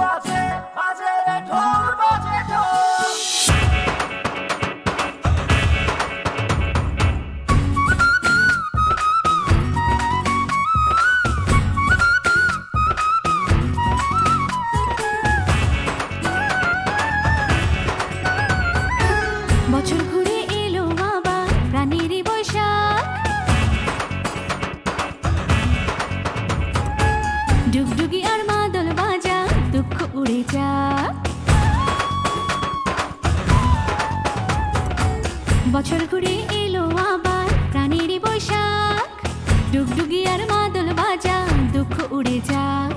বাজে বাজে রে ঢোল বাজে ঢোল। বছর ঘুরে এলো আবার প্রাণেরই বৈশাখ, ডুগডুগি আর মাদল বাজা দুঃখ উড়ে যাক। বছর ঘুরে এলো আবার প্রাণেরই বৈশাখ, ডুগডুগি আর মাদল বাজা দুঃখ উড়ে যাক।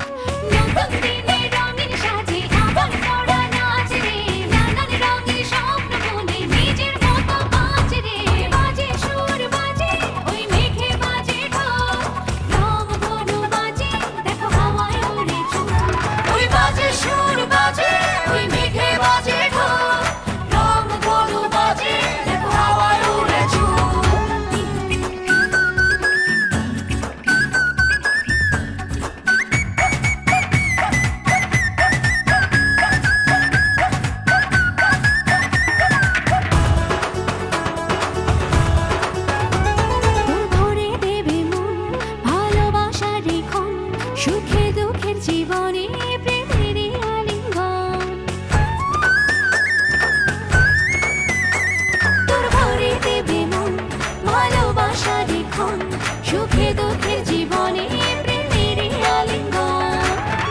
নতুন দিনের রঙিন সাজে আবার পড়া নাচ রে, নানান রঙের স্বপ্ন মনে নিজের মতো বাঁচ রে। বাজে সুর বাজে ওই মেঘে বাজে ঢোল, রং ধনু বাজে দেখো হাওয়ায় উড়ে চুল। ওই বাজে সুর বাজে ওই মেঘে বাজে ঢোল, রং ধনু বাজে দেখো হাওয়ায় উড়ে চুল। তোর ভরে দেবে মন ভালোবাসার রেখন, সুখে দুঃখের জীবনে প্রেমেরই আলিঙ্গন। তোর ভরে দেবে মন ভালোবাসার রেখন, সুখে দুঃখের জীবনে প্রেমেরই আলিঙ্গন।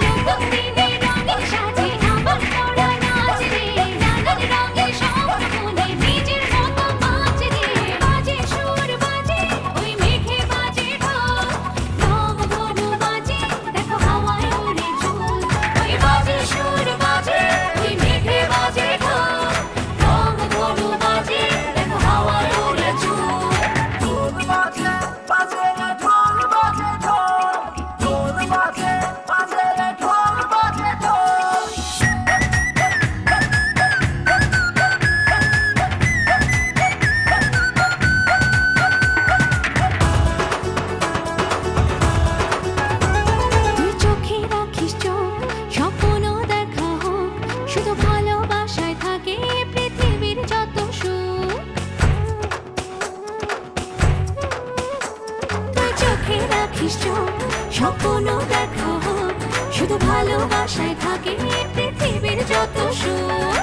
নতুন দিনের রঙিন সাজে আবার পড়া নাচ রে, নানান রঙের স্বপ্ন মনে নিজের মতো বাঁচ রে। বাজে সুর বাজে ওই মেঘে বাজে ঢোল, রং ধনু বাজে দেখো হাওয়ায় উড়ে চুল। ওই বাজে সুর বাজে ওই মেঘে বাজে ঢোল, রং ধনু বাজে দেখো হাওয়ায় উড়ে চুল। ঢোল বাজে বাজে রে ঢোল বাজে ঢোল, ঢোল বাজে বাজে রে ঢোল বাজে ঢোল। তুই চোখে রাখিস চোখ, স্বপ্ন দেখা হোক, শুধু ভালোবাসায় থাকে পৃথিবীর যত সুখ। তুই চোখে রাখিস চোখ, স্বপ্ন দেখা হোক, শুধু ভালোবাসায় থাকে পৃথিবীর যত সুখ।